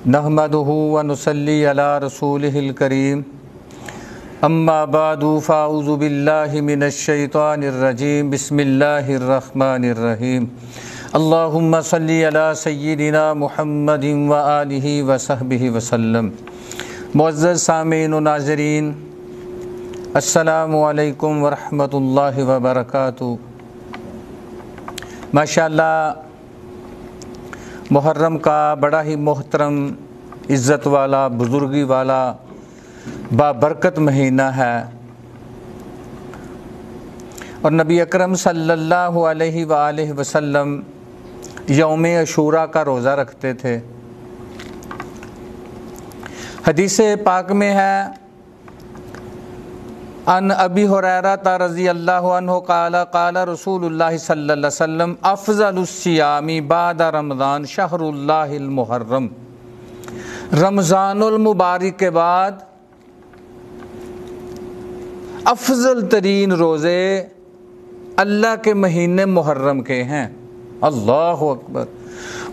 نحمدہ ونصلی علی رسولہ الکریم اما بعد فاعوذ باللہ من الشیطان الرجیم بسم اللہ الرحمن الرحیم اللہم صلی علی سیدنا محمد وآلہ وصحبہ وسلم۔ معزز سامعین و ناظرین، السلام علیکم ورحمۃ اللہ وبرکاتہ۔ ماشاءاللہ محرم کا بڑا ہی محترم، عزت والا، بزرگی والا، بابرکت مہینہ ہے، اور نبی اکرم صلی اللہ علیہ وآلہ وسلم یوم عاشوراء کا روزہ رکھتے تھے۔ حدیث پاک میں ہے، ان ابی ہریرہ رضی اللہ عنہ قال قال رسول اللہ صلی اللہ علیہ وسلم افضل الصیام بعد رمضان شہر اللہ المحرم۔ رمضان المبارک کے بعد افضل ترین روزے اللہ کے مہینے محرم کے ہیں۔ اللہ اکبر!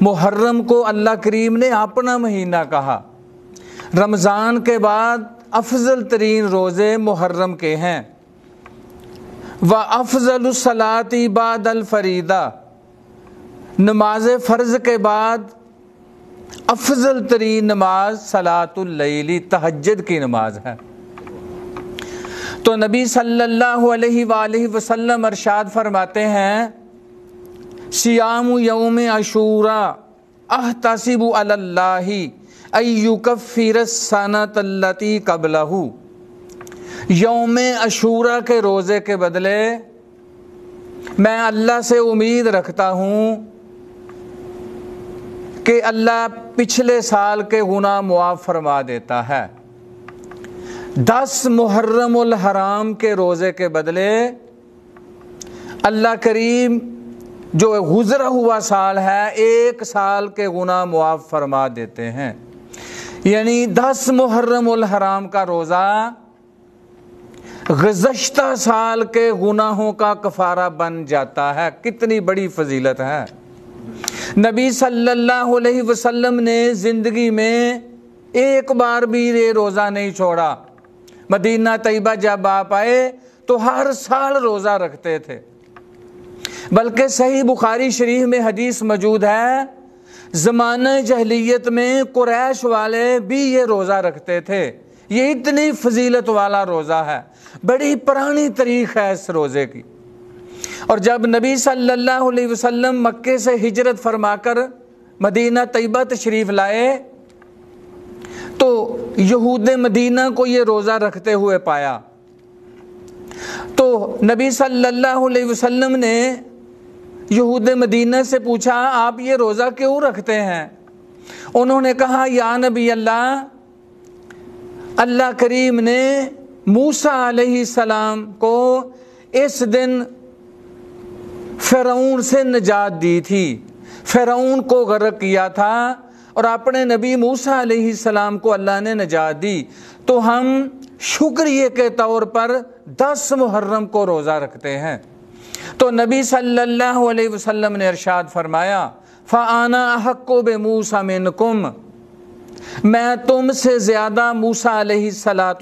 محرم کو اللہ کریم نے اپنا مہینہ کہا۔ رمضان کے بعد افضل ترین روزے محرم کے ہیں۔ وَأَفْضَلُ الصَّلَاةِ بَعْدَ الْفَرِيضَةِ، نماز فرض کے بعد افضل ترین نماز صلاۃ اللیل، تہجد کی نماز ہے۔ تو نبی صلی اللہ علیہ وآلہ وسلم ارشاد فرماتے ہیں، صیام یوم عاشوراء احتسب علی اللہ ان یکفر السنۃ التی قبلہ۔ یوم عاشوراء کے روزے کے بدلے میں اللہ سے امید رکھتا ہوں کہ اللہ پچھلے سال کے گناہ معاف فرما دیتا ہے۔ 10 محرم الحرام کے روزے کے بدلے اللہ کریم جو گزرا ہوا سال ہے، 1 سال کے گناہ معاف فرما دیتے ہیں۔ یعنی 10 محرم الحرام کا روزہ گزشتہ سال کے گناہوں کا کفارہ بن جاتا ہے۔ کتنی بڑی فضیلت ہے! نبی صلی اللہ علیہ وسلم نے زندگی میں ایک بار بھی یہ روزہ نہیں چھوڑا۔ مدینہ طیبہ جب آپ آئے تو ہر سال روزہ رکھتے تھے، بلکہ صحیح بخاری شریف میں حدیث موجود ہے، زمانہ جاہلیت میں قریش والے بھی یہ روزہ رکھتے تھے۔ یہ اتنی فضیلت والا روزہ ہے، بڑی پرانی تاریخ ہے اس روزے کی۔ اور جب نبی صلی اللہ علیہ وسلم مکے سے ہجرت فرما کر مدینہ طیبہ تشریف لائے تو یہود مدینہ کو یہ روزہ رکھتے ہوئے پایا، تو نبی صلی اللہ علیہ وسلم نے یہود مدینہ سے پوچھا، آپ یہ روزہ کیوں رکھتے ہیں؟ انہوں نے کہا، یا نبی اللہ، اللہ کریم نے موسیٰ علیہ السلام کو اس دن فرعون سے نجات دی تھی، فرعون کو غرق کیا تھا، اور اپنے نبی موسیٰ علیہ السلام کو اللہ نے نجات دی، تو ہم شکریہ کے طور پر 10 محرم کو روزہ رکھتے ہیں۔ تو نبی صلی اللہ علیہ وسلم نے ارشاد فرمایا، فَأَنَا أَحَقُّ بِمُوسَىٰ مِنْكُمْ، میں تم سے زیادہ موسیٰ علیہ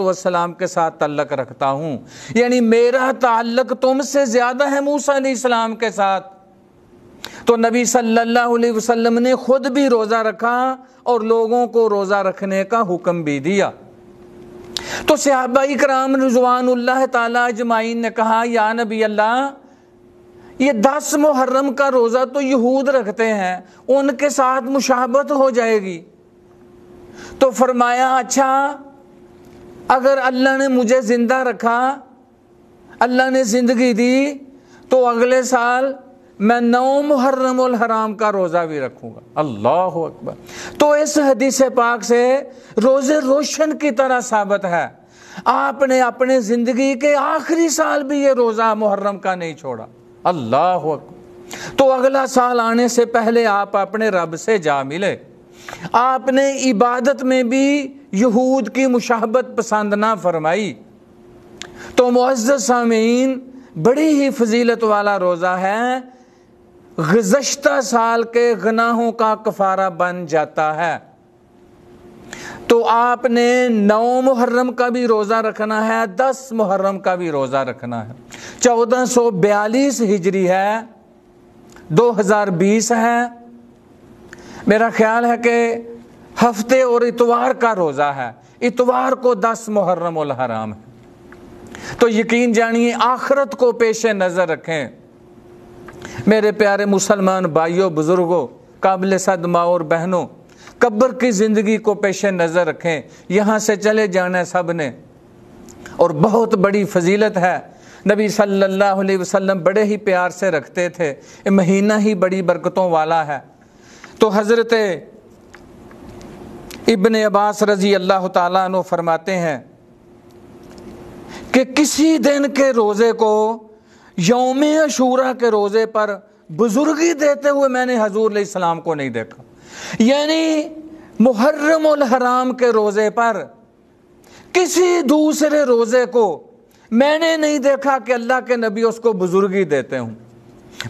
السلام کے ساتھ تعلق رکھتا ہوں، یعنی میرا تعلق تم سے زیادہ ہے موسیٰ علیہ السلام کے ساتھ۔ تو نبی صلی اللہ علیہ وسلم نے خود بھی روزہ رکھا اور لوگوں کو روزہ رکھنے کا حکم بھی دیا۔ تو صحابہ کرام رضوان اللہ تعالی اجمعین نے کہا، یا نبی اللہ، یہ 10 محرم کا روزہ تو یہود رکھتے ہیں، ان کے ساتھ مشابہت ہو جائے گی۔ تو فرمایا، اچھا، اگر اللہ نے مجھے زندہ رکھا، اللہ نے زندگی دی، تو اگلے سال میں 9 محرم الحرام کا روزہ بھی رکھوں گا۔ اللہ اکبر! تو اس حدیث پاک سے روزے روشن کی طرح ثابت ہے، آپ نے اپنے زندگی کے آخری سال بھی یہ روزہ محرم کا نہیں چھوڑا۔ اللہ اکبر! تو اگلا سال آنے سے پہلے آپ اپنے رب سے جا ملے۔ آپ نے عبادت میں بھی یہود کی مشابہت پسند نہ فرمائی۔ تو معزز سامعین، بڑی ہی فضیلت والا روزہ ہے، گزشتہ سال کے گناہوں کا کفارہ بن جاتا ہے۔ تو آپ نے 9 محرم کا بھی روزہ رکھنا ہے، 10 محرم کا بھی روزہ رکھنا ہے۔ 1442 ہجری ہے، 2020 ہے، میرا خیال ہے کہ ہفتے اور اتوار کا روزہ ہے، اتوار کو 10 محرم الحرام ہے۔ تو یقین جانیے آخرت کو پیش نظر رکھیں میرے پیارے مسلمان بھائیوں، بزرگوں، قابل صد ماں اور بہنوں، قبر کی زندگی کو پیش نظر رکھیں، یہاں سے چلے جانا ہے سب نے، اور بہت بڑی فضیلت ہے۔ نبی صلی اللہ علیہ وسلم بڑے ہی پیار سے رکھتے تھے، یہ مہینہ ہی بڑی برکتوں والا ہے۔ تو حضرت ابن عباس رضی اللہ تعالیٰ عنہ فرماتے ہیں کہ کسی دن کے روزے کو یوم عاشوراء کے روزے پر بزرگی دیتے ہوئے میں نے حضور علیہ السلام کو نہیں دیکھا، یعنی محرم الحرام کے روزے پر کسی دوسرے روزے کو میں نے نہیں دیکھا کہ اللہ کے نبی اس کو بزرگی دیتے ہوں۔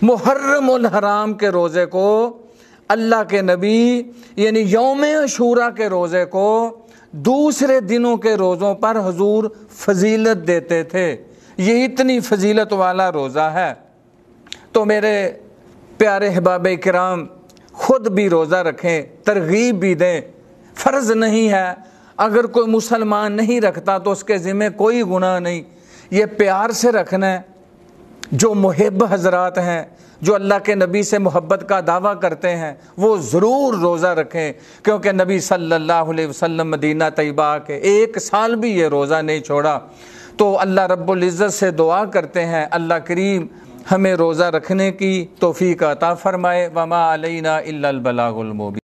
محرم الحرام کے روزے کو اللہ کے نبی یعنی یوم عاشوراء کے روزے کو دوسرے دنوں کے روزوں پر حضور فضیلت دیتے تھے، یہ اتنی فضیلت والا روزہ ہے۔ تو میرے پیارے احباب کرام، خود بھی روزہ رکھیں، ترغیب بھی دیں، فرض نہیں ہے، اگر کوئی مسلمان نہیں رکھتا تو اس کے ذمہ کوئی گناہ نہیں، یہ پیار سے رکھنا ہے۔ جو محب حضرات ہیں، جو اللہ کے نبی سے محبت کا دعویٰ کرتے ہیں، وہ ضرور روزہ رکھیں، کیونکہ نبی صلی اللہ علیہ وسلم مدینہ طیبہ کے 1 سال بھی یہ روزہ نہیں چھوڑا۔ تو اللہ رب العزت سے دعا کرتے ہیں اللہ کریم ہمیں روزہ رکھنے کی توفیق عطا فرمائے۔ وما علینا الا البلاغ المبین۔